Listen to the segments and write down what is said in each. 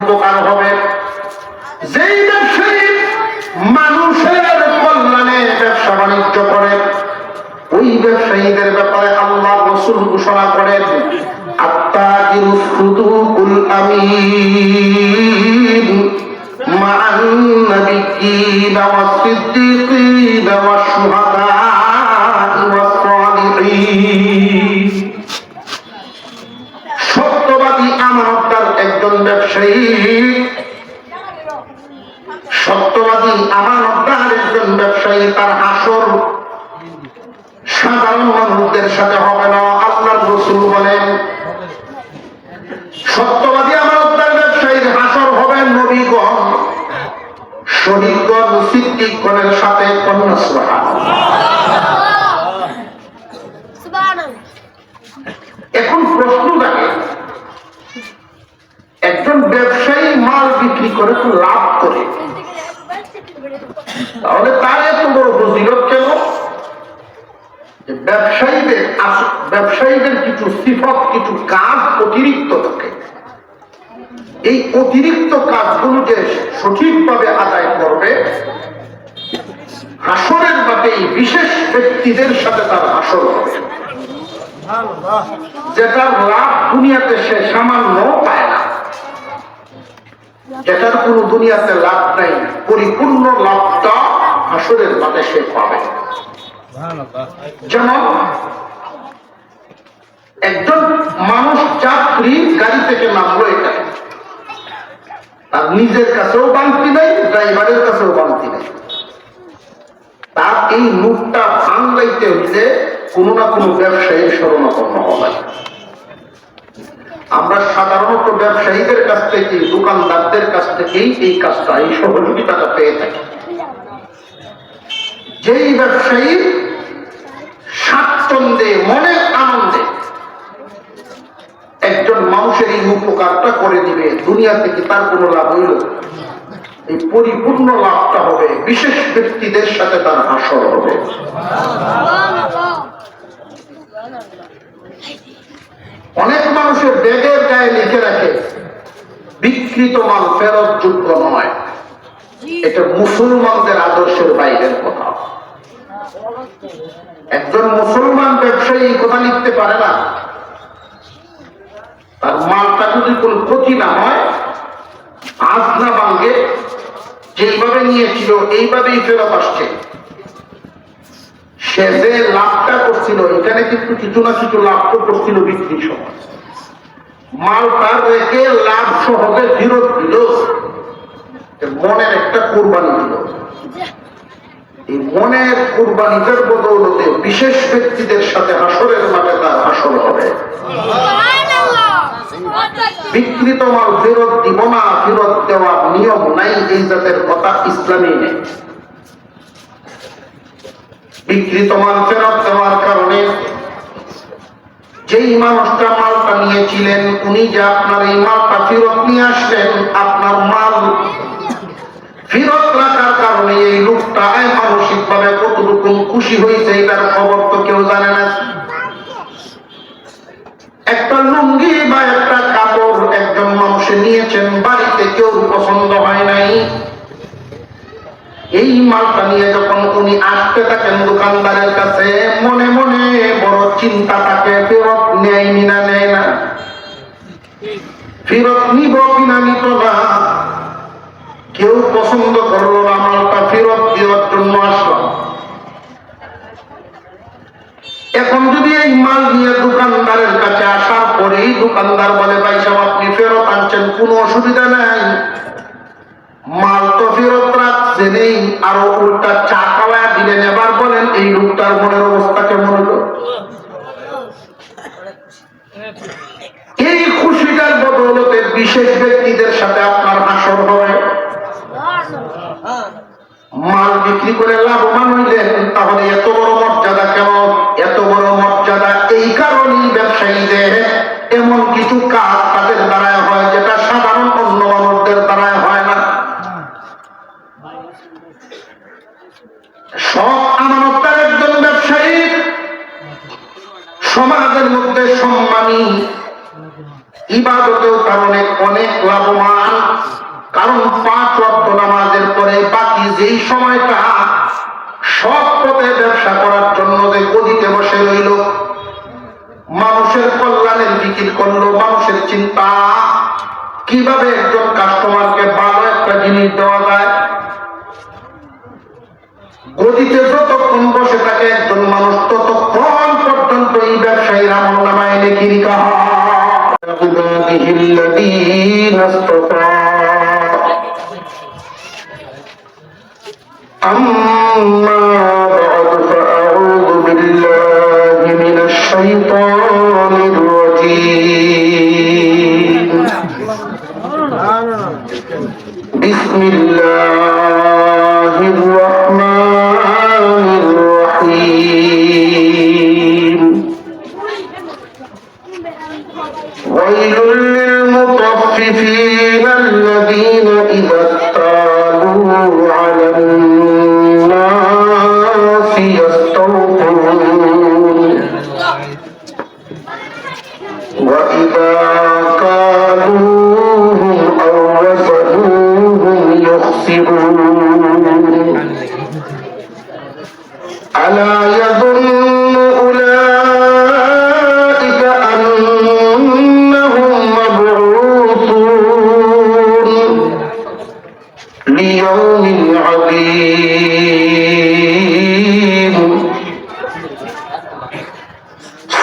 উপকার হবে। যেই ব্যবসায়ী মানুষের কল্যাণে ব্যবসা বাণিজ্য করে, ওই ব্যবসায়ীদের ব্যাপারে আল্লাহ রাসূল ঘোষণা করেন, আত্তাজিরুস সুদুকুল আমিন মা'আন নাবিয়্যিনা ওয়াস সিদ্দীকিনা ওয়াশ শুহাদা'i ওয়াস সালিহিন। সত্যবাদী আমানতদার একজন ব্যবসায়ী, সত্যবাদী আমানতদার একজন ব্যবসায়ী, তার হাসর সাধারণ মানুষদের সাথে হবে না। আল্লাহর রাসূল বলেন, সত্যবাদী আমানতদার ব্যবসায়ীর হাসর হবে নবীগণ, শহীদগণ, সিদ্দিকগণের সাথে। কন্যা সুবহানাল্লাহ। এখন প্রশ্ন থাকে, একজন ব্যবসায়ী মাল বিক্রি করে তো লাভ করে, তাহলে তার এত বড় ফজিলত কেন? ব্যবসায়ীদের কিছু সিফত, কিছু কাজ অতিরিক্ত থাকে। এই অতিরিক্ত কাজগুলো যে সঠিকভাবে আদায় করবে, হাসরের মাঠে বিশেষ ব্যক্তিদের সাথে তার হাসর হবে, যেটার লাভ দুনিয়াতে সে সামান্য পায় না, যেটার কোন দুনিয়াতে লাভ নাই, পরিপূর্ণ লাভটা হাসরের মাঠে সে পাবে। যেমন একজন মানুষ যাত্রী গাড়ি থেকে নামলো, এটা তার নিজের কাছেও বান্তি নাই, ড্রাইভারের কাছেও বান্তি নাই। তার এই নোটটা ভাঙলাইতে হইলে কোনো না কোনো ব্যবসায়ীর শরণাপন্ন হবে। আমরা সাধারণত ব্যবসায়ীদের কাছ থেকে, দোকানদারদের কাছ থেকেই এই কাজটা, এই সহযোগিতাটা পেয়ে থাকি। যেই ব্যবসায়ী স্বাচ্ছন্দ্যে, মনের আনন্দে একজন মানুষের এই উপকারটা করে দিবে, দুনিয়া থেকে তার কোনো লাভ হইল, এই পরিপূর্ণ লাভটা হবে বিশেষ ব্যক্তিদের সাথে তার হাসর হবে। অনেক মানুষের ব্যাগের গায়ে লিখে রাখে, বিকৃত মাল ফেরত যোগ্য নয়। এটা মুসলমানদের আদর্শের বাইরের কথা। একজন মুসলমান ব্যবসায়ী এই কথা লিখতে পারে না। তার মালটা যদি কোন ক্ষতি না হয়, আজ না ভাঙ্গে, যেইভাবে নিয়েছিল এইভাবেই ফেরত আসছে, সে যে লাভটা করছিল, এখানে কিন্তু কিছু না কিছু লাভ তো করছিল বিক্রির সময়। মালটা রেখে লাভ সহজে ফেরত দিল, মনের একটা কুরবানি দিল। এই মনের কুরবানিদের বদৌলতে বিশেষ ব্যক্তিদের সাথে হাসরের মাঠে তার হাসর হবে। বিকৃত মাল ফেরত দিব না, ফেরত দেওয়ার নিয়ম নাই, এই জাতের কথা ইসলামে নেই। বিকৃত মাল ফেরত দেওয়ার কারণে যেই মানুষটা মালটা নিয়েছিলেন, উনি যে আপনার এই মালটা ফেরত নিয়ে আসলেন, আপনার মাল ফেরত রাখার কারণে এই লোকটা মানসিক ভাবে কতটুকু খুশি হয়েছে, এটার খবর তো কেউ জানে না। একটা লুঙ্গি বা একটা কাপড় একজন মানুষে নিয়েছেন, বাড়িতে কেউ পছন্দ হয় নাই। এই মালটা নিয়ে যখন উনি আসতে থাকেন দোকানদারের কাছে, মনে মনে বড় চিন্তা থাকে, ফেরত নেয়নি না নেয় না, ফেরত নিব কিনা নিত না, কেউ পছন্দ করলো না, মালটা ফেরত দেওয়ার জন্য আসলাম। এখন যদি এই মাল নিয়ে দোকানদারের কাছে আসার পরেই দোকানদার বলে, ভাই সাহেব আপনি ফেরত আনছেন, কোনো অসুবিধা নাই, মাল তো ফেরত রাখছে নেই, আরো উল্টা চা খাওয়া দিলেন, এবার বলেন এই লোকটার মনের অবস্থা কেমন হলো? এই খুশিটার বদৌলতে বিশেষ ব্যক্তিদের সাথে আপনার হাসর হবে। মাল বিক্রি করে লাভবান হইলেন, তাহলে এত বড় মর্যাদা কেন? এত বড় মর্যাদা এই কারণেই ব্যবসায়ীদের এমন কিছু কাজ তাদের দ্বারায় হয়, যেটা সাধারণ অন্য মানুষদের দ্বারায় হয় না। সব আমানতদার একজন ব্যবসায়ী সমাজের মধ্যে সম্মানী, ইবাদতেও তার অনেক অনেক লাভবান। কারণ 5 ওয়াক্ত নামাজের পরে বাকি যেই সময়টা সৎ পথে ব্যবসা করার জন্য যে গদিতে বসে রইল, মানুষের কল্যাণের জিকির করলো, মানুষের চিন্তা কিভাবে একজন কাস্টমারকে ভালো একটা জিনিস দেওয়া যায়। গদিতে যতক্ষণ বসে থাকে একজন মানুষ, ততক্ষণ পর্যন্ত এই ব্যবসায়ীর আমল নামায় নেকি লিখা হয়। أما بعد فأعوذ بالله من الشيطان الرجيم. بسم الله الرحمن الرحيم. ويل للمطففين الذين إذا اكتالوا على الناس يستوفون وإذا كالوهم أو وزنوهم يخسرون ألا يظن أولئك أنهم مبعوثون ليوم عظيم.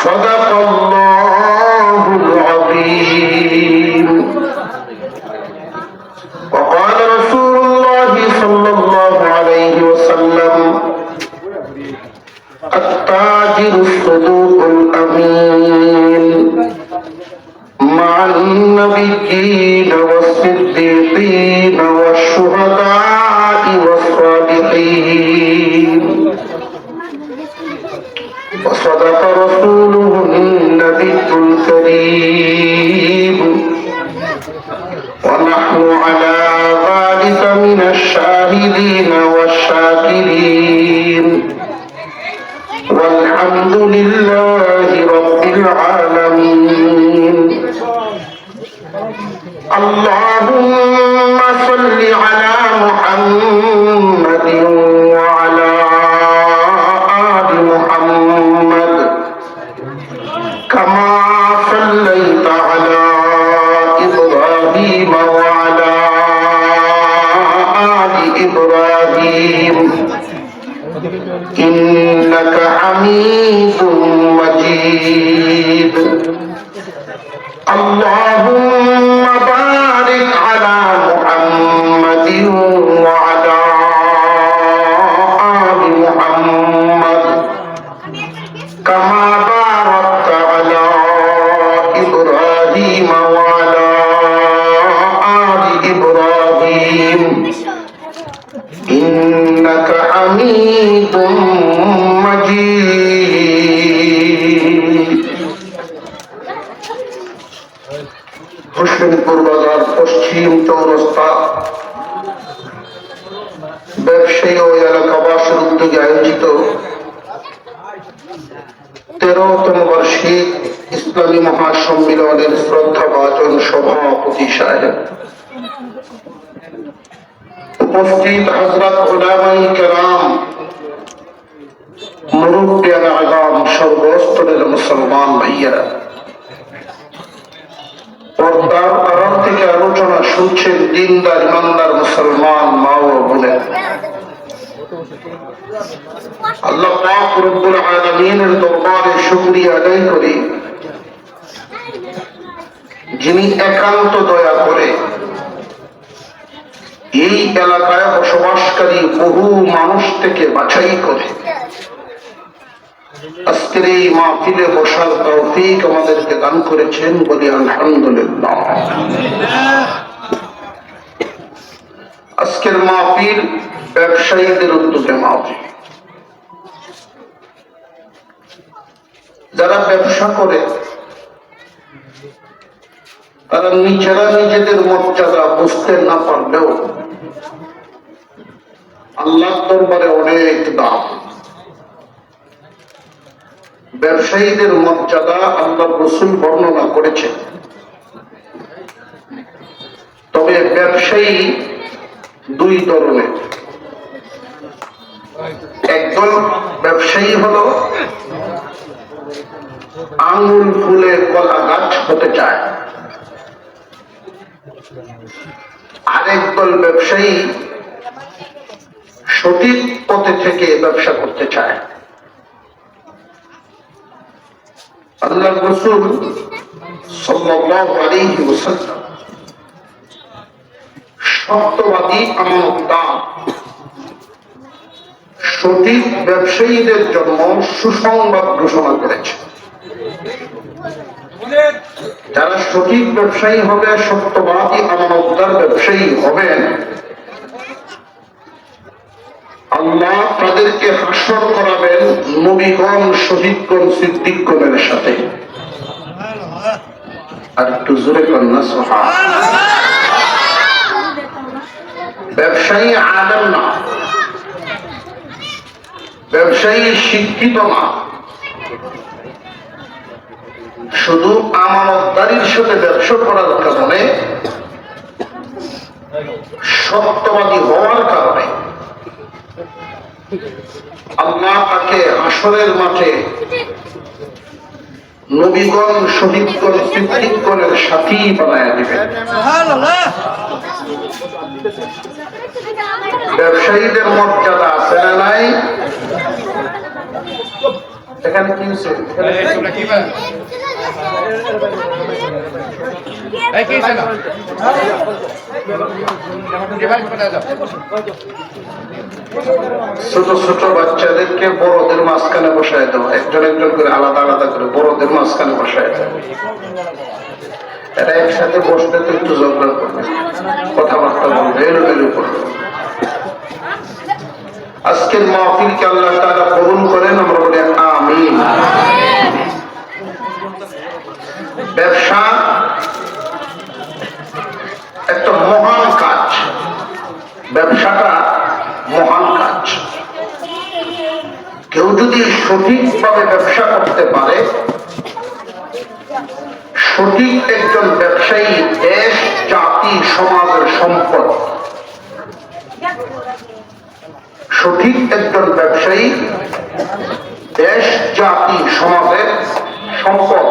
صدق الله العظيم. وقال رسول الله صلى الله عليه وسلم: التاجر الصدوق الأمين مع النبيين والصديقين والشهداء والصالحين. وصدق رسوله النبي الكريم. ونحن على ذلك من الشاهدين والشاكرين. والحمد لله رب العالمين. اللهم صل على محمد وعلى آل محمد كما صليت على إبراهيم وعلى آل إبراهيم إنك حميد مجيد. اللهم بارك على محمد وعلى آل محمد كما باركت على إبراهيم وعلى آل إبراهيم إنك حميد مجيد. হোসেনপুর বাজার পশ্চিম চৌরাস্তা ব্যবসায়ী ও এলাকাবাসীর উদ্যোগে আয়োজিত 13তম বার্ষিক ইসলামী মহাসম্মেলনের শ্রদ্ধাভাজন সভাপতি সাহেব, উপস্থিত হযরত উলামায়ে কেরাম, মুরব্বিয়ানে আযম, সর্বস্তরের মুসলমান ভাইয়েরা, পর্দার আড়াল থেকে আলোচনা শুনছেন দিনদার ইমানদার মুসলমান মা ও বোনেরা। আল্লাহ পাক রব্বুল আলামিনের দরবারে শুকরিয়া আদায় করি, যিনি একান্ত দয়া করে এই এলাকায় বসবাসকারী বহু মানুষ থেকে বাছাই করে আজকের এই মাহফিলে বসার তৌফিক আমাদেরকে দান করেছেন, বলি আলহামদুলিল্লাহ। আজকের মাহফিল ব্যবসায়ীদের উদ্যোগে মাহফিল। যারা ব্যবসা করে তারা নিজেরা নিজেদের মর্যাদা বুঝতে না পারলেও আল্লাহর দরবারে অনেক দাম। ব্যবসায়ীদের মর্যাদা আল্লাহ রাসূল বর্ণনা করেছেন। তবে ব্যবসায়ী দুই ধরনের। একদল ব্যবসায়ী হলো আঙুল ফুলে কলা গাছ হতে চায়, আরেকদল ব্যবসায়ী সঠিক পথে থেকে ব্যবসা করতে চায়। আল্লাহর রাসূল সাল্লাল্লাহু আলাইহি ওয়াসাল্লাম সত্যবাদী আমানতদার সঠিক ব্যবসায়ীদের জন্য সুসংবাদ ঘোষণা করেছে। যারা সঠিক ব্যবসায়ী হবে, সত্যবাদী আমানতদার ব্যবসায়ী হবেন, আল্লাহ তাদেরকে হাসর করাবেন নবীগণ, শহীদগণ, সিদ্দিকগণের সাথে। আর একটু জোরে কন্যা সুবহানাল্লাহ। ব্যবসায়ী আলেম না, ব্যবসায়ী শিক্ষিত না, শুধু আমানতদারির সাথে ব্যবসা করার কারণে, সত্যবাদী হওয়ার কারণে আল্লাহ তাকে হাসরের মাঠে নবীগণ, শহীদগণ, সিদ্দিকগণের সাথী বানায় দিবেন। ব্যবসায়ীদের মর্যাদা আছে না নাই? এখানে কি হচ্ছে? ছোট ছোট বাচ্চাদেরকে বড়দের মাঝখানে বসায় দেওয়া, একজন একজন করে আলাদা আলাদা করে বড়দের মাঝখানে বসায় দেওয়া। এরা একসাথে বসতে তো একটু ঝগড়া করবে, কথাবার্তা বলবে, এলোমেলো করবে। আজকের মাহফিলকে আল্লাহ তাআলা কবুল করেন, আমরা বলি আমিন। ব্যবসা একটা মহান কাজ, ব্যবসাটা মহান কাজ। কেউ যদি সঠিকভাবে ব্যবসা করতে পারে, সঠিক একজন ব্যবসায়ী দেশ, জাতি, সমাজের সম্পদ। সঠিক একজন ব্যবসায়ী দেশ, জাতি, সমাজের সম্পদ।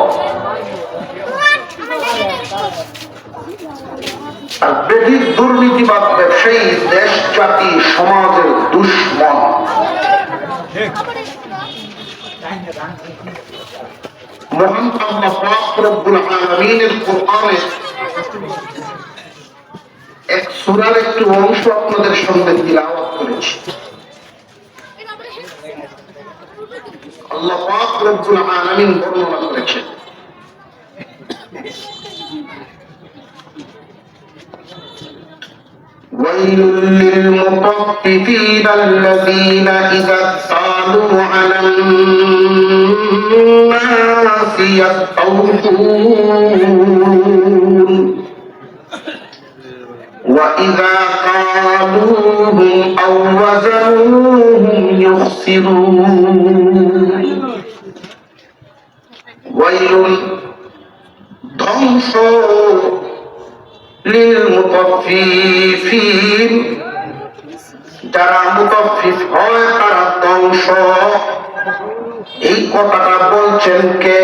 আর বেঠিক দুর্নীতিবাদ ব্যবসায়ী দেশ, জাতি, সমাজের দুশ্মন। মহান আল্লাহ পাক রব্বুল আলামিনের কোরআনে এক সূরার একটু অংশ আপনাদের সামনে তিলাওয়াত করেছি। আল্লাহ পাক রব্বুল আলামিন বর্ণনা করেছেন, ويل للمطففين الذين إذا اكتالوا على الناس يستوفون وإذا قالوهم أو وزنوهم يخسرون ويل ধ্বংস লিলমুতাফফিফিন, যারা মুতাফফিফ হয় তারা ধ্বংস। এই কথাটা বলছেন কে?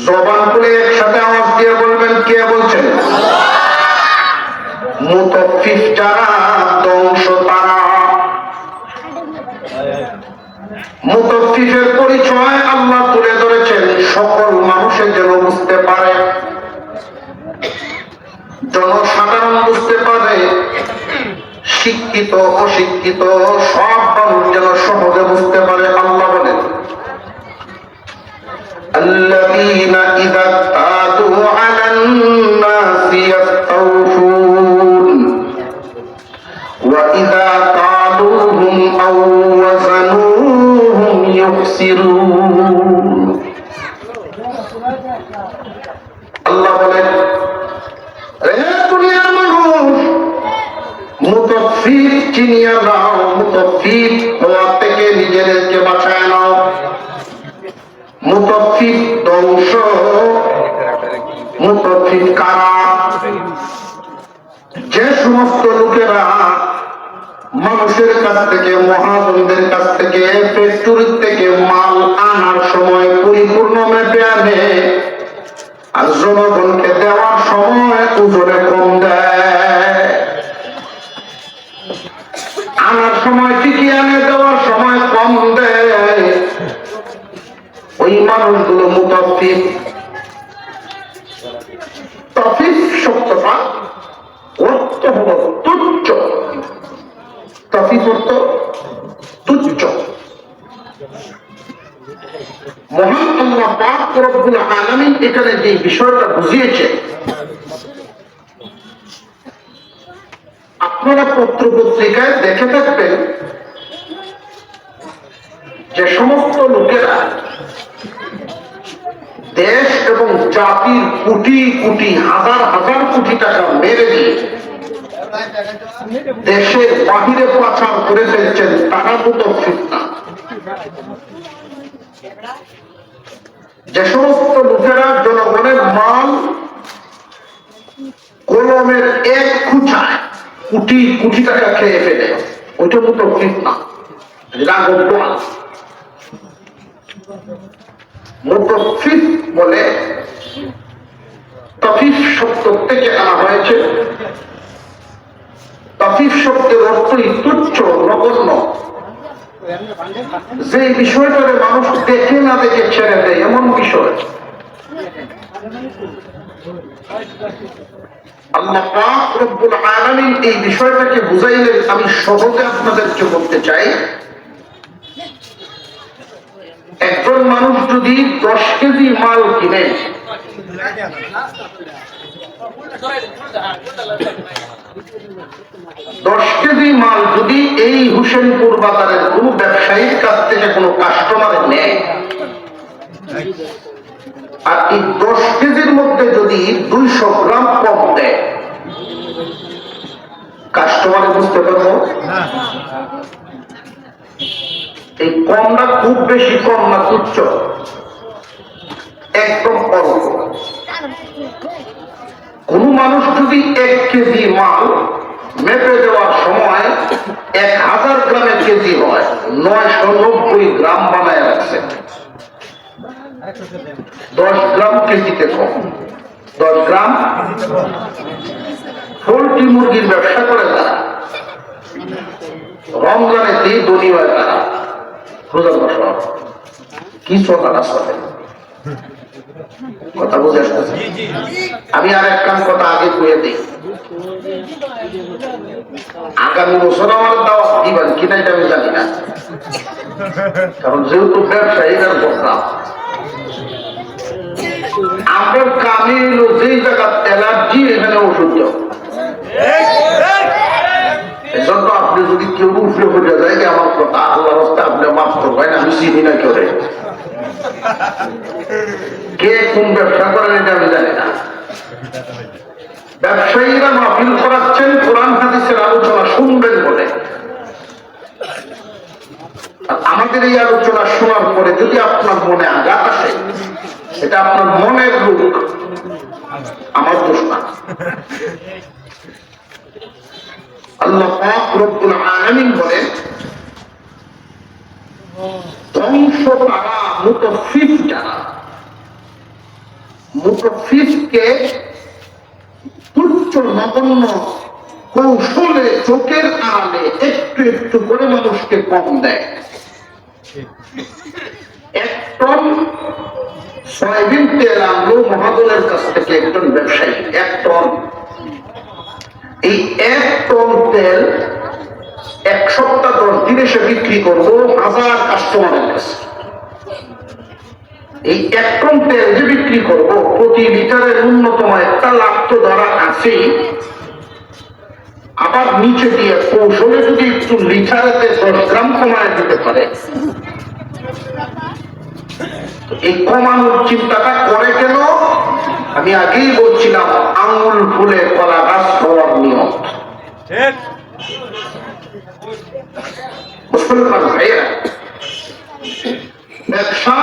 জবান খুলে একসাথে আওয়াজ দিয়ে বলবেন, কে বলছেন? মুতাফফিফ যারা, ধ্বংস তারা। মুতাফফিফের পরিচয় আল্লাহ তুলে ধরেছেন সকল মানুষের যেন বুঝতে পারে, জনসাধারণ বুঝতে পারে, শিক্ষিত অশিক্ষিত সব মানুষ যেন সহজে বুঝতে পারে। আল্লাহ বলেন, আল্লাযীনা ইযা তাদু আলান নাসি ইস্তাওফুন ওয়া ইযা কালুহুম আও ওয়াজানুহুম ইউখসিরুন। আল্লাহ বলেন, দুনিয়ার মানুষ, মুতাফফিফ চিনিয়া নাও, মুতাফফিফ হওয়া থেকে নিজেদেরকে বাঁচায় নাও। মুতাফফিফ ধ্বংস। মুতাফফিফ কারা? যে সমস্ত লোকেরা মানুষের কাছ থেকে, মহাজনদের কাছ থেকে, ফ্যাক্টরি থেকে মাল আনার সময় পরিপূর্ণ মেপে আনে, আর জনগণকে দেওয়ার সময় ওজনে কম দেয়। আনার সময় ঠিকই আনে, দেওয়ার সময় কম দেয়, ওই মানুষগুলো মুতাফফিফ। তাফিফ শব্দটা অর্থ হলো তুচ্ছ। তাফিফ অর্থ তুচ্ছ। মহান আল্লাহ পাক রব্বুল আলামিন এখানে যে বিষয়টা বুঝিয়েছে, আপনারা পত্র পত্রিকায় দেখে থাকবেন যে সমস্ত লোকেরা দেশ এবং জাতির কোটি কোটি, হাজার হাজার কোটি টাকা মেরে দিয়ে দেশের বাহিরে পাচার করে ফেলছেন, তারা মুতাফফিফ না। যে সমস্ত লোকেরা জনগণের মাল কলমের এক খুঁচায় কোটি কোটি টাকা খেয়ে ফেলে, ওইটা মুতাফফিফ না, রাগব। মুতাফফিফ বলে তাফিফ শব্দ থেকে আনা হয়েছে। তাফিফ শব্দের অর্থই তুচ্ছ, নগণ্য। যে বিষয়টারে মানুষ দেখে না দেখে ছেড়ে দেয়, এমন বিষয়। আল্লাহ পাক রব্বুল আলামিন এই বিষয়টাকে বুঝাইলেন। আমি সহজে আপনাদেরকে বলতে চাই, একজন মানুষ যদি 10 কেজি মাল কিনে, 10 কেজি মাল যদি এই হুসেনপুর বাজারের কোন ব্যবসায়ীর কাছ থেকে কোন কাস্টমার নেয়, আর এই 10 কেজির মধ্যে যদি 200 গ্রাম কম দেয়, কাস্টমারে বুঝতে পারবো এই কমটা খুব বেশি কম না তুচ্ছ, একদম অল্প। কোন মানুষ যদি 1 কেজি মাল মেপে দেওয়ার সময় 1000 গ্রামের কেজি হয়, 990 গ্রাম বানায় রাখছে, 10 গ্রাম কেজিতে কম। 10 গ্রাম পোল্ট্রি মুরগির ব্যবসা করে তারা, রমজানেতেই ধনী হয় তারা। রোজার বছর কি চলাটা চলে, কথা বুঝে আসতেছে? আমি আর এক কাম কথা আগে কয়ে দিই, আগামী বছর আমার দাওয়াত দিবেন কিনা এটা আমি জানি না, কারণ যেহেতু ব্যবসায়ীদের প্রোগ্রাম, আমার কামে এলো যেই জায়গা অ্যালার্জি, এখানে ওষুধ দাও। এজন্য আপনি যদি কেউ উঠলে হয়ে যায় যে আমার কথা আল্লাহ রাস্তায় আপনি মাফ করবেন, আমি চিনি না কেউ, কে কোন ব্যবসা করেন এটা আমি জানি না। ব্যবসায়ীরা মাহফিল করাচ্ছেন কোরআন হাদিসের আলোচনা শুনবেন বলে, আমাদের এই আলোচনা শোনার পরে যদি আপনার মনে আঘাত আসে, এটা আপনার মনের রোগ, আমার দোষ না। আল্লাহ পাক রব্বুল আলামিন বলেন, ধ্বংস তারা মুতাফফিফ যারা, মুতাফফিফকে তুচ্ছ নগণ্য কৌশলে চোখের আড়ালে একটু একটু করে মানুষকে কম দেয়। 1 টন সয়াবিন তেল আনলো মহাজনের কাছ থেকে একজন ব্যবসায়ী, 1 টন। এই 1 টন তেল 1 সপ্তাহ 10 দিনে সে বিক্রি করবো 1000 কাস্টমারের কাছে। এই 1 টন তেল যে বিক্রি করবো, প্রতি লিটারের ন্যূনতম একটা লাভ তো ধরা আছেই। আবার নিচে দিয়ে কৌশলে যদি একটু লিটারেতে 10 গ্রাম কমায় দিতে পারে, এই কমানোর চিন্তাটা করে কেন? আমি আগেই বলছিলাম, আঙুল ফুলে কলা গাছ হওয়ার নিয়ম। মুসলমান ভাইয়েরা, ব্যবসা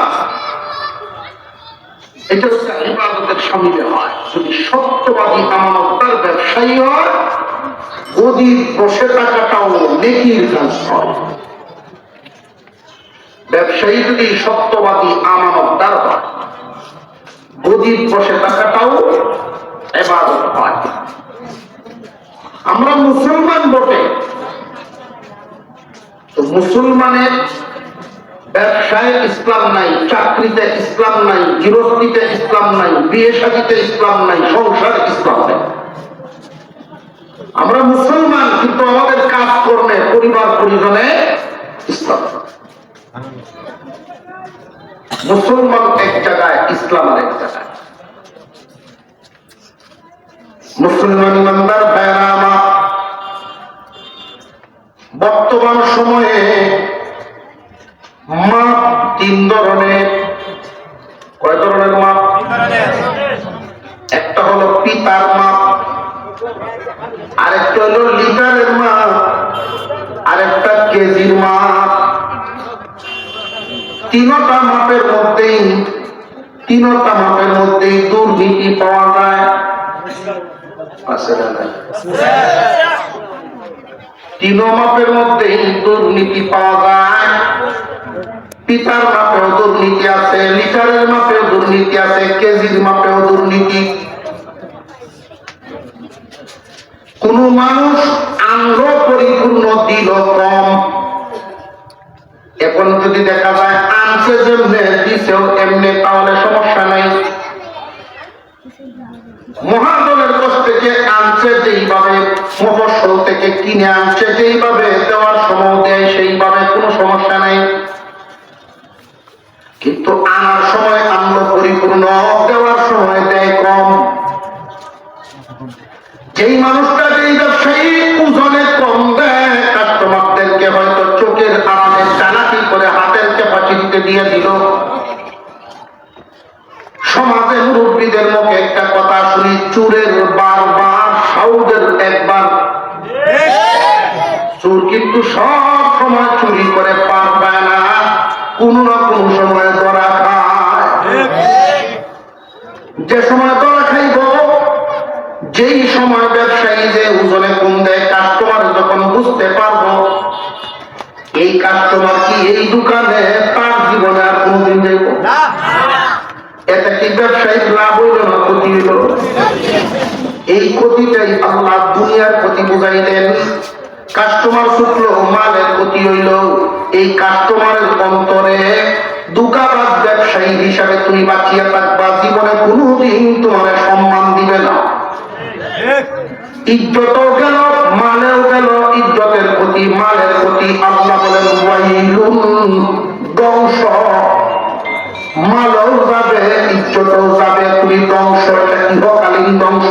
এটা হচ্ছে ইবাদতের সামিল হয়। যদি সত্যবাদী আমানতদার ব্যবসায়ী হয়, গদির বসে থাকাটাও নেকির কাজ হয়। ব্যবসায়ী যদি সত্যবাদী আমানতদার হয়, গদির বসে থাকাটাও ইবাদত হয়। আমরা মুসলমান বটে, তো মুসলমানের ব্যবসায় ইসলাম নাই, চাকরিতে ইসলাম নাই, গৃহস্থিতে ইসলাম নাই, বিয়ে শাদীতে ইসলাম নাই, সংসার ইসলাম নাই। আমরা মুসলমান, কিন্তু আমাদের কাজ কর্মে পরিবার পরিজনে ইসলাম। মুসলমান এক জায়গায়, ইসলাম এক জায়গায়। মুসলমান ইমানদার ভাইরা আমার, বর্তমান সময়ে মাপ তিন ধরনের। কয় ধরনের মাপ? একটা হলো পিতার মাপ, আরেকটা হলো লিটারের মাপ, আরেকটা কেজির মাপ। তিনটা মাপের মধ্যেই দুর্নীতি পাওয়া যায়। তিন মাপের মধ্যেই দুর্নীতি পাওয়া যায়। পিতার মাপেও দুর্নীতি আছে, লিটারের মাপেও দুর্নীতি আছে, কেজির মাপেও দুর্নীতি। কোন মানুষ আনলো পরিপূর্ণ, দিল কম। এখন যদি দেখা যায় আনছে যেমনে দিছেও এমনি, তাহলে সমস্যা নাই। মহাজনের কাছ থেকে আনছে যেইভাবে, মফস্বল থেকে কিনে আনছে যেইভাবে, দেওয়ার সময় দেয় সেইভাবে, কোনো সমস্যা নেই। কিন্তু আনার সময় আনলো পরিপূর্ণ, দেওয়ার সময় দেয় কম। যেই মানুষটা, যেই ব্যবসায়ী ওজনে কম দেয়, কাস্টমারদেরকে হয়তো চোখের আড়ালে চালাকি করে হাতের ক্যাপাসিটিতে দিয়ে দিল। সমাজে মুরব্বীদের মুখে একটা কথা শুনি, চুরের বারবার, সাউদের একবার। চোর কিন্তু সব সময় চুরি করে পার পায় না, কোন না কোন সময় ধরা খায়। যে সময় ধরা খাইব, যেই সময় ব্যবসায়ী যে ওজনে কম দেয়, কাস্টমার যখন বুঝতে পারবো এই কাস্টমার কি এই দোকানে তার জীবনে আর কোনদিন যাইব না, এটা কি ব্যবসায়িক লাভ হইল না ক্ষতি হইল? এই ক্ষতিটাই আল্লাহ দুনিয়ার ক্ষতি বুঝাইলেন। কাস্টমার ছুটলো, মালের ক্ষতি হইল। এই কাস্টমারের অন্তরে দুকাবাজ ব্যবসায়ী হিসাবে তুমি বাঁচিয়ে থাকবা, জীবনে কোনদিন তোমার সম্মান দিবে না। ইজ্জতও গেল, মালেও গেল, ইজ্জতের ক্ষতি, মালের ক্ষতি। আল্লাহ বলেন ওয়াইলুন, ধ্বংস। মালও যাবে, ইজ্জতও যাবে, তুমি ধ্বংস। এটা ইহকালীন ধ্বংস।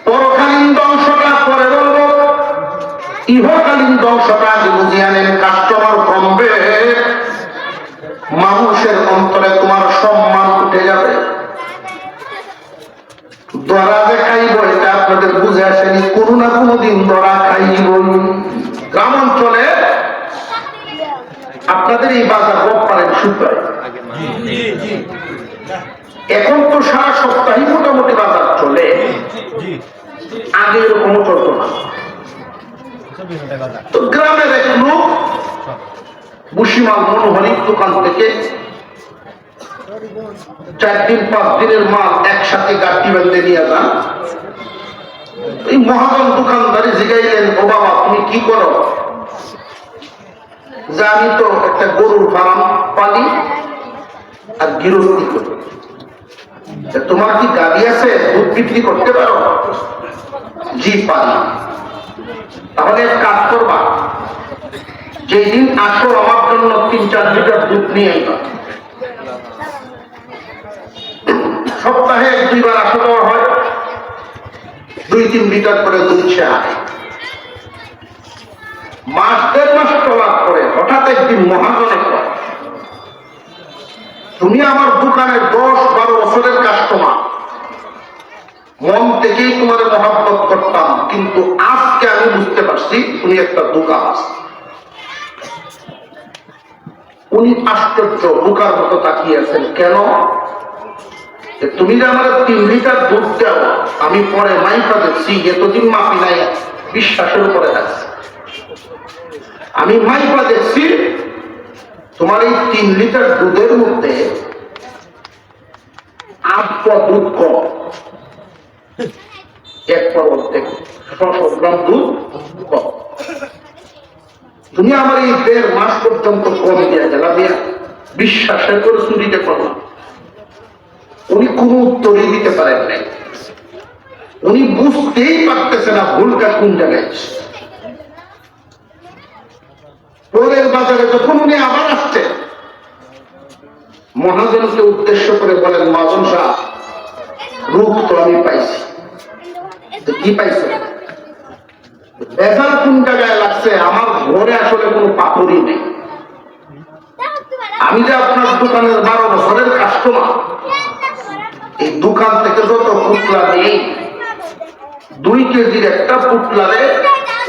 পরকালীন ধ্বংসটা পরে বলবো, ইহকালীন ধ্বংসটা আগে বুঝিয়ে নেন। কাস্টমার কমবে, মানুষের অন্তরে তোমার সম্মান উঠে যাবে। ধরা যে খাইব, এটা আপনাদের বুঝে আসেনি, কোনো না কোনো দিন ধরা খাইব। গ্রাম অঞ্চলে আপনাদের এই বাজার রোববারের শুক্রবার, এখন তো সারা সপ্তাহে মোটামুটি বাজার চলে, আগে এরকম চলতো না। তো গ্রামের এক লোক বুসিমাল মনোহরির দোকান থেকে 4 দিন 5 দিনের মাল একসাথে গাড়ি বেঁধে নিয়ে যান। এই মহাজন দোকানদারি জিগাইলেন, ও বাবা তুমি কি করো? যে আমি তো একটা গরুর ফার্ম পালি আর গৃহস্থী করি। তোমার কি গাড়ি আছে, দুধ বিক্রি করতে পারো? জি পারি। তাহলে এক কাজ করবা, যেই দিন আসো আমার জন্য 3-4 লিটার দুধ নিয়ে আইবা। সপ্তাহে 1-2 বার আসা দেওয়া হয়, 2-3 লিটার করে দুধ সে আনে। মাস 1.5 মাস চলার পরে হঠাৎ একদিন মহাজনে কয়, তুমি আমার দোকানে 10-12 বছরের কাস্টমার, মন থেকেই তোমার মহব্বত করতাম, কিন্তু আজকে আমি বুঝতে পারছি তুমি একটা দোকান আছে। উনি আশ্চর্য, বোকার মতো তাকিয়ে আছেন। কেন? তুমি যে আমার 3 লিটার দুধ দাও, আমি পরে মাইপা দেখছি, এতদিন মাপি নাই, বিশ্বাসের উপরে আছে। আমি মাইপা দেখছি তোমার এই 3 লিটার দুধের মধ্যে 8 পোয়া দুধ কম, 1 পোয়া অর্ধেক 600 গ্রাম দুধ কম। তুমি আমার এই 1.5 মাস পর্যন্ত কম দিয়ে গেলা, বিশ্বাসের করে চুরিতে করলাম। উনি কোন উত্তরই দিতে পারেন নাই, উনি বুঝতেই পারতেছে না ভুলটা কোন জায়গায়। পরের বাজারে যখন উনি আবার আসছে, মহাজনকে উদ্দেশ্য করে বলেন, মহাজন সাহেব, রূপ তো আমি পাইছি, কি পাইছে? ভেজাল কোন জায়গায় লাগছে? আমার ঘরে আসলে কোনো পাথরই নেই। আমি যে আপনার দোকানের 12 বছরের কাস্টমার, এই দোকান থেকে যত পুতলা নেই, 2 কেজির একটা পুতলারে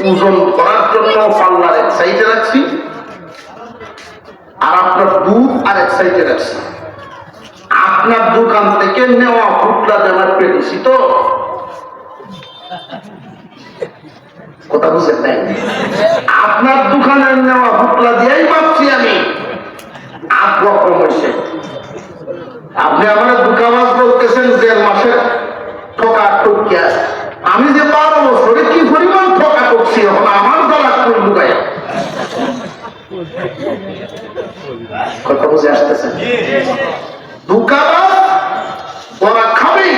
ওজন করার জন্য পাল্লার এক সাইডে রাখছি, আর আপনার দুধ আর এক সাইডে রাখছি। আপনার দোকান থেকে নেওয়া পুতলা দেওয়ার পেয়েছি তো, কথা বুঝেন নাই? আপনার দোকানের নেওয়া পুতলা দিয়েই ভাবছি আমি 8 রকম হয়েছে। আপনি আমার দুকাবাজ বলতেছেন 1.5 মাসের ঠকা ঠকিয়া। আমি যে 12 বছরে কি পরিমাণ ঠকা ঠকছি, এখন আমার গলা কোন লুকায়। কথা বুঝে আসতেছে? দুকাবাজ ওরা খাবে,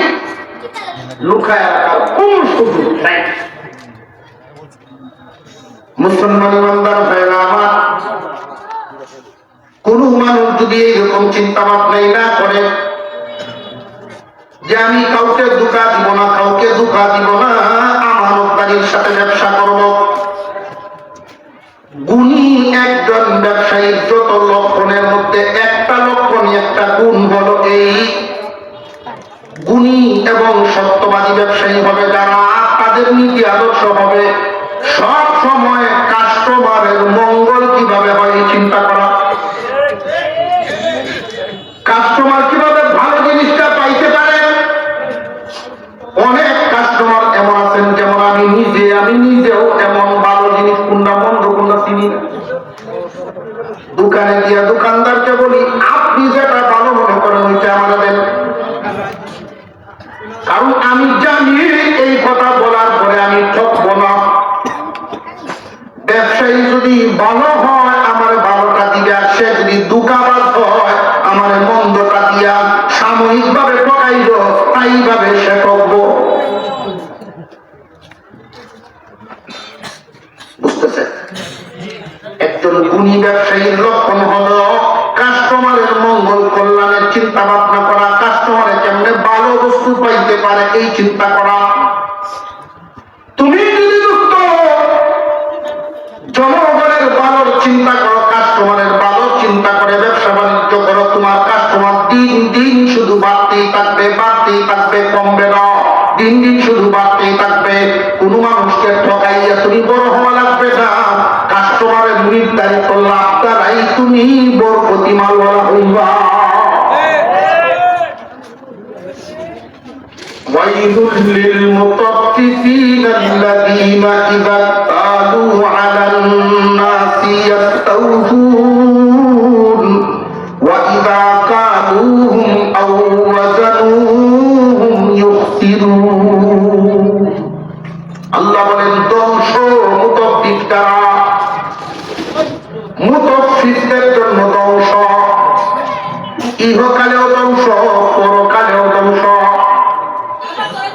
লুকায় রাখার কোন সুযোগ নাই। মুসলমান ইমানদার ভাইরা আমার, কোন মানুষ যদি এইরকম চিন্তা ভাবনাই না করে যে আমি কাউকে ধোঁকা দিব না, কাউকে ধোঁকা দিব না, আমানতদারির সাথে ব্যবসা করব। গুণী একজন ব্যবসায়ীর যত লক্ষণের মধ্যে একটা লক্ষণ, একটা গুণ হলো এই, গুণী এবং সত্যবাদী ব্যবসায়ী হবে যারা, তাদের নীতি আদর্শ হবে সব সময় কাস্টমারের মঙ্গল কিভাবে হয় চিন্তা করা, কাস্টমার কিভাবে ভালো জিনিসটা পাইতে পারে। অনেক কাস্টমার এমন আছেন, যেমন আমি নিজেও এমন, ভালো জিনিস কোনটা মন্দ কোনটা চিনি না। দোকানে গিয়া দোকানদারকে বলি, আপনি যেটা ভালো মনে করেন ওইটা আমার দেন, কারণ আমি জানি এই কথা বলার পরে আমি ঠকবো না। ব্যবসায়ী যদি ভালো হয় আমার ভালোটা দিবে, আর সে যদি দুকাবাজ হয় আমার মন্দটা দিয়া সাময়িক ভাবে ঠকাইল, তাই ভাবে সে ঠকবো। বুঝতেছে? একজন গুণী ব্যবসায়ীর লক্ষণ হলো কাস্টমারের মঙ্গল কল্যাণের চিন্তা ভাবনা করা, কাস্টমারে কেমনে ভালো বস্তু পাইতে পারে এই চিন্তা করা। তুমি যদি জনগণের ভালোর চিন্তা করো, কাস্টমারের ভালোর চিন্তা করে ব্যবসা বাণিজ্য করো, তোমার কাস্টমার দিন দিন শুধু বাড়তেই থাকবে, বাড়তেই থাকবে, কমবে না, দিন দিন শুধু বাড়তেই থাকবে। কোন মানুষকে ঠকাইয়া তুমি বড় হওয়া লাগবে না, কাস্টমারের নির্ধারিত লাভ দ্বারাই তুমি বরকতিমাল বলা হইবা। ويل للمطففين الذين إذا اكتالوا على الناس يستوفون وإذا كالوهم أو وزنوهم يخسرون। আল্লাহ বলেন ধ্বংস মুতাফফিফ দ্বারা, মুতাফফিফদের জন্য ধ্বংস, ইহকালেও ধ্বংস, পরকালেও ধ্বংস।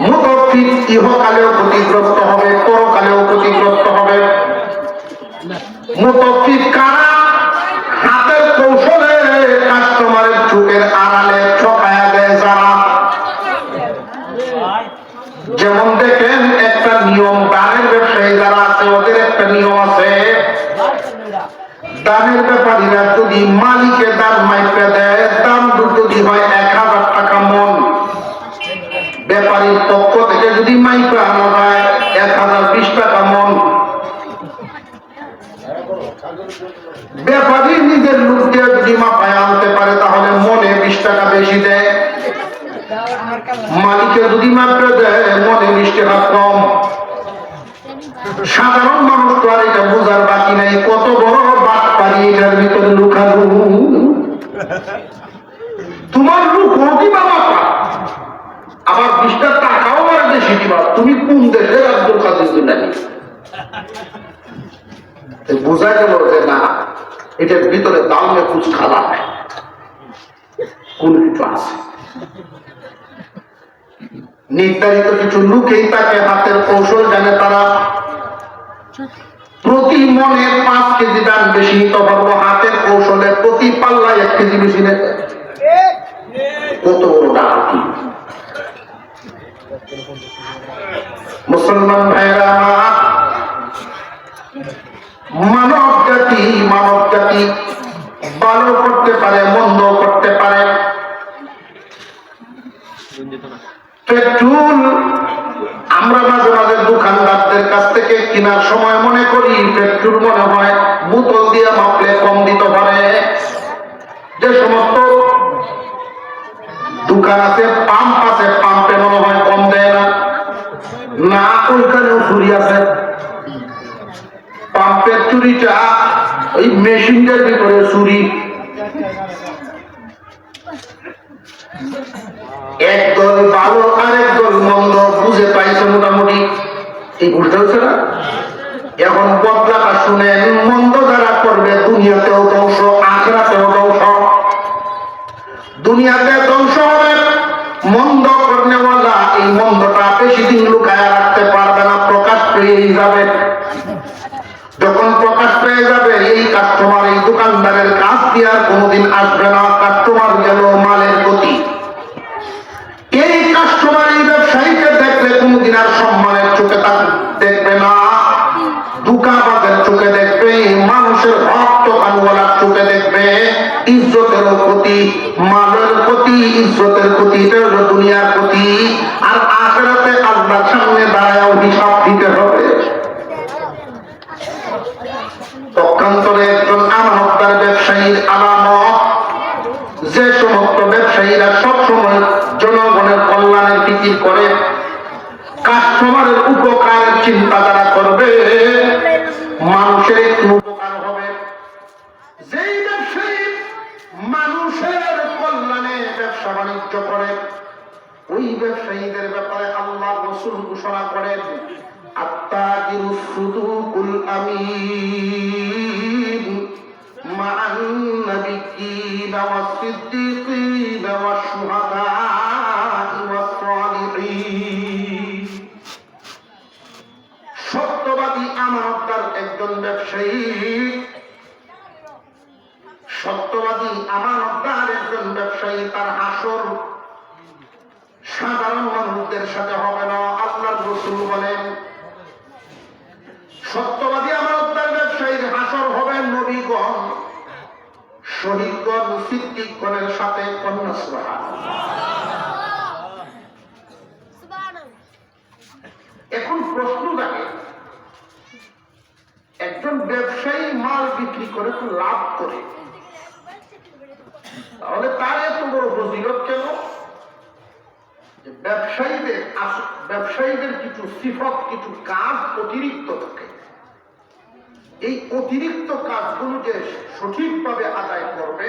মুতাফফিফ ইহকালেও ক্ষতিগ্রস্ত হবে, পরকালেও ক্ষতিগ্রস্ত হবে। মুতাফফিফ কারা? হাতের কৌশলে কাস্টমারের চোখের আড়ালে ঠকায়া দেয় যারা। যেমন দেখেন একটা নিয়ম, দানের ব্যবসায়ী যারা আছে ওদের একটা নিয়ম আছে, দানের ব্যাপারীরা যদি মালিকের দাম মাইপে দেয়, দাম যদি হয় 1000 টাকা মন, ব্যাপারীর পক্ষ থেকে যদি মাইপে আনা হয় 1020 টাকা মন। ব্যাপারী নিজের লোক দিয়ে যদি মাপায় আনতে পারে তাহলে মনে 20 টাকা বেশি দেয়, মালিকের যদি মাপে দেয় টাকা কম। সাধারণ মানুষ তো আর এটা বোঝার বাকি নাই কত বড় বাটপারি এটার ভিতরে লুকানো। তোমার লোক কি বাবা আবার 20টা টাকাও আর বেশি দিবা, তুমি কোন দেশের আব্দুল কাদের জিলানী? বোঝা গেল যে না, এটার ভিতরে দামে কুছ খাওয়া হয়, কোন কিছু আছে। নির্ধারিত কিছু লোকেই তাকে হাতের কৌশল জানে, তারা প্রতি মনে 5 কেজি দাম বেশি নিতে পারবো, হাতের কৌশলে প্রতি পাল্লায় 1 কেজি বেশি নেবে। কত বড় ডাকাতি! মুসলমান ভাইরা আমার, মানব জাতি ভালো করতে পারে, মন্দ করতে পারে। পেট্রোল আমরা মাঝে মাঝে দোকানদারদের কাছ থেকে কেনার সময় মনে করি পেট্রোল মনে হয় বোতল দিয়ে মাপলে কম দিতে পারে। যে সমস্ত দোকান আছে, পাম্প আছে, পাম্পে মনে হয় কম দেয় না। না, ওইখানেও চুরি আছে। পাম্পের চুরিটা ওই মেশিনটার ভিতরে চুরি। একদল ভালো আর একদল মন্দ বুঝে পাইছে মোটামুটি। এই বুঝতে হচ্ছে না? এখন বদলাটা শুনেন, মন্দ যারা করবে দুনিয়াতেও ধ্বংস, আখিরাতেও ধ্বংস। দুনিয়াতে ধ্বংস হবে, মন্দ করনেওয়ালা এই মন্দটা বেশি দিন লুকায় রাখতে পারবে না, প্রকাশ পেয়েই যাবে। যখন প্রকাশ পেয়ে যাবে, এই কাস্টমার এই দোকানদারের কাছ দিয়ে আর কোনোদিন আসবে না। কাস্টমার গেল মালের প্রতি। এই কাস্টমার এই ব্যবসায়ীকে দেখলে কোনোদিন আর সম্মানের চোখে দেখবে না, দুকাবাদের চোখে দেখবে, মানুষের ভক্ত কানওয়ালার চোখে দেখবে। ইজ্জতের প্রতি, মালের প্রতি, ইজ্জতের প্রতি, এটা হলো দুনিয়ার প্রতি। আর আখিরাতে আল্লাহর সামনে দাঁড়ায় হিসাব দিতে হবে। পক্ষান্তরে একজন আমানতদার ব্যবসায়ীর আলামত, যে সমস্ত ব্যবসায়ীরা সবসময় জনগণের কল্যাণের ফিকির করে, কাস্টমারের উপকারের চিন্তা যারা করবে, মানুষের একটু উপকার হবে। যেই ব্যবসায়ী মানুষের কল্যাণে ব্যবসা বাণিজ্য করে, ওই ব্যবসায়ীদের ব্যাপারে আল্লাহ রাসূল ঘোষণা করেন, আত্তাজিরুস সুদুকুল আমিন মা'আন নাবিয়্যিনা ওয়াস সিদ্দীকিনা ওয়াশ শুহাদা'i ওয়াস সালিহিন। সত্যবাদী আমানতদার একজন ব্যবসায়ী, সত্যবাদী আমানতদার একজন ব্যবসায়ী, তার হাসর সাধারণ মানুষদের সাথে হবে না। আল্লাহর রাসূল বলেন, সত্যবাদী আমানতদার ব্যবসায়ীর হাসর হবে নবীগণ, শহীদগণ, সিদ্দিকগণের সাথে। কন্যা সুবহানাল্লাহ। এখন প্রশ্ন জাগে, একজন ব্যবসায়ী মাল বিক্রি করে তো লাভ করে, তাহলে তার এত বড় ফজিলত কেন? ব্যবসায়ীদের কিছু সিফত, কিছু কাজ অতিরিক্ত থাকে। এই অতিরিক্ত কাজগুলো যে সঠিকভাবে আদায় করবে,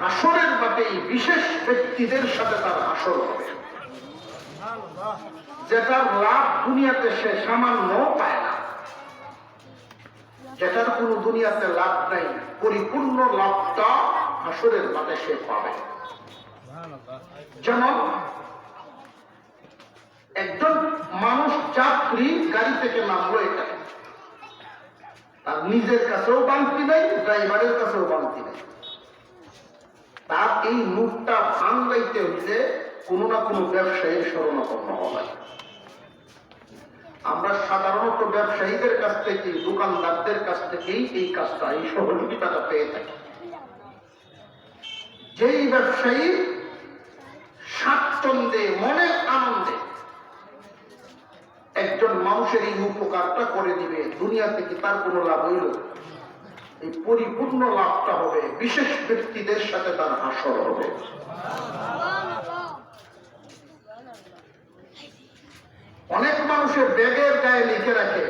হাসরের মাঠে এই বিশেষ ব্যক্তিদের সাথে তার হাসর হবে, যেটার লাভ দুনিয়াতে সে সামান্য পায় না, যেটার কোনো দুনিয়াতে লাভ নাই, পরিপূর্ণ লাভটা হাসরের মাঠে সে পাবে। যেমন একজন মানুষ যাত্রী গাড়ি থেকে নামলো, এটা তার নিজের কাছেও বান্তি নাই, ড্রাইভারের কাছেও বান্তি নাই। তার এই মুখটা ভাঙলাইতে হইলে কোনো না কোনো ব্যবসায়ীর শরণাপন্ন হবে। আমরা সাধারণত ব্যবসায়ীদের কাছ থেকে, দোকানদারদের কাছ থেকেই এই কাজটা, এই সহযোগিতাটা পেয়ে থাকি। যেই ব্যবসায়ী স্বাচ্ছন্দ্যে, মনে আনন্দে একজন মানুষের এই উপকারটা করে দিবে, দুনিয়া থেকে তার কোনো লাভ হইল, এই পরিপূর্ণ লাভটা হবে বিশেষ ব্যক্তিদের সাথে তার হাসর হবে। মানুষের ব্যাগের গায়ে লিখে রাখে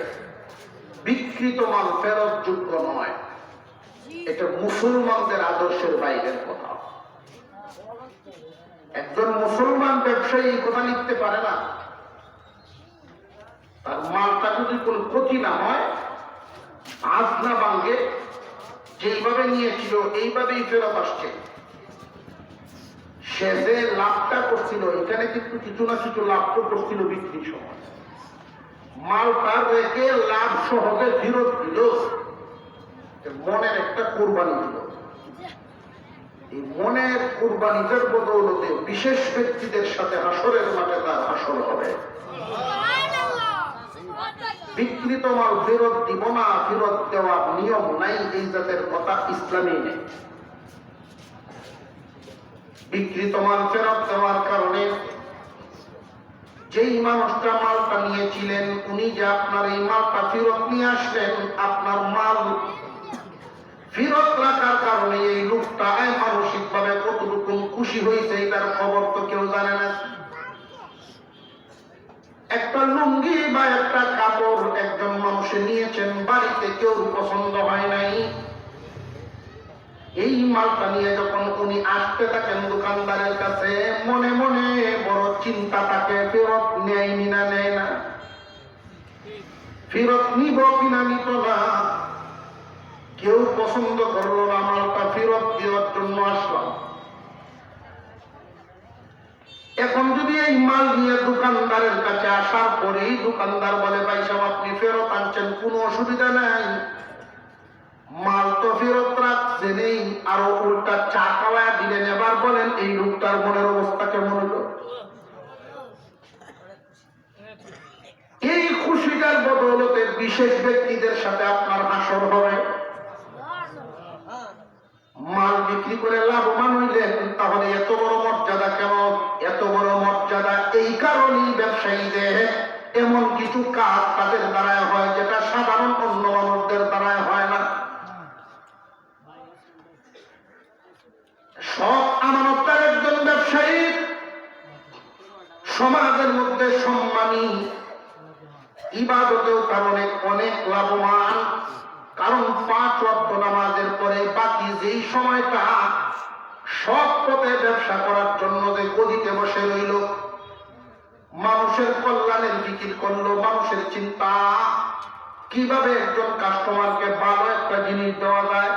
বিকৃত মাল ফেরত যোগ্য নয়, এটা মুসলমানদের আদর্শের বাইরের কথা। একজন মুসলমান ব্যবসায়ী এই কথা লিখতে পারে না। তার মালটা যদি কোন ক্ষতি না হয়, আজ না ভাঙ্গে, যেইভাবে নিয়েছিল এইভাবেই ফেরত আসছে। সে যে লাভটা করছিল এখানে কিন্তু কিছু না কিছু লাভ তো করছিল বিক্রির সময়। মালটা রেখে লাভ সহজে ফেরত দিল, মনের একটা কোরবানি দিল। এই মনের কোরবানিদের বদৌলতে বিশেষ ব্যক্তিদের সাথে হাসরের মাঠে তার হাসর হবে। বিকৃত মাল ফেরত দিব না, ফেরত দেওয়ার নিয়ম নাই, এই জাতের কথা ইসলামে নেই। বিকৃত মাল ফেরত দেওয়ার কারণে যেই মানুষটা মালটা নিয়েছিলেন উনি যে আপনার এই মালটা ফেরত নিয়ে আসলেন, আপনার মাল ফেরত রাখার কারণে এই লোকটা মানসিক ভাবে কতটুকু খুশি হয়েছে এটার খবর তো কেউ জানে না। একটা লুঙ্গি বা একটা কাপড় একজন মানুষে নিয়েছেন, বাড়িতে কেউ পছন্দ হয় নাই। এই মালটা নিয়ে যখন উনি আসতে থাকেন দোকানদারের কাছে, মনে মনে বড় চিন্তা থাকে, ফেরত নেয়নি না নেয় না, ফেরত নিব কিনা নিত না। কেউ পছন্দ করলো না, মালটা ফেরত দেওয়ার জন্য আসলাম। এখন যদি এই মাল নিয়ে দোকানদারের কাছে আসার পরেই দোকানদার বলে, ভাই সাহেব আপনি ফেরত আনছেন, কোনো অসুবিধা নাই, মাল তো ফেরত রাখছে নেই, আরো উল্টা চা খাওয়া দিলেন, এবার বলেন এই লোকটার মনের অবস্থা কেমন হলো? এই খুশিটার বদৌলতে বিশেষ ব্যক্তিদের সাথে আপনার হাসর হবে। মাল বিক্রি করে লাভবান হইলেন, তাহলে এত বড় মর্যাদা কেন? এত বড় মর্যাদা এই কারণেই ব্যবসায়ীদের এমন কিছু কাজ তাদের দ্বারায় হয় যেটা সাধারণ অন্য মানুষদের দ্বারায় হয় না। সব আমানতদার একজন ব্যবসায়ী সমাজের মধ্যে সম্মানী, ইবাদতেও তার অনেক লাভবান। কারণ 5 ওয়াক্ত নামাজের পরে বাকি যেই সময়টা সব পথে ব্যবসা করার জন্য যে গদিতে বসে রইল, মানুষের কল্যাণের জিকির করলো, মানুষের চিন্তা কিভাবে একজন কাস্টমারকে ভালো একটা জিনিস দেওয়া যায়।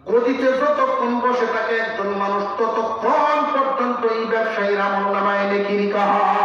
গদিতে যতক্ষণ বসে থাকে একজন মানুষ, ততক্ষণ পর্যন্ত এই ব্যবসায়ীর আমল নামায় নেকি লিখা হয়।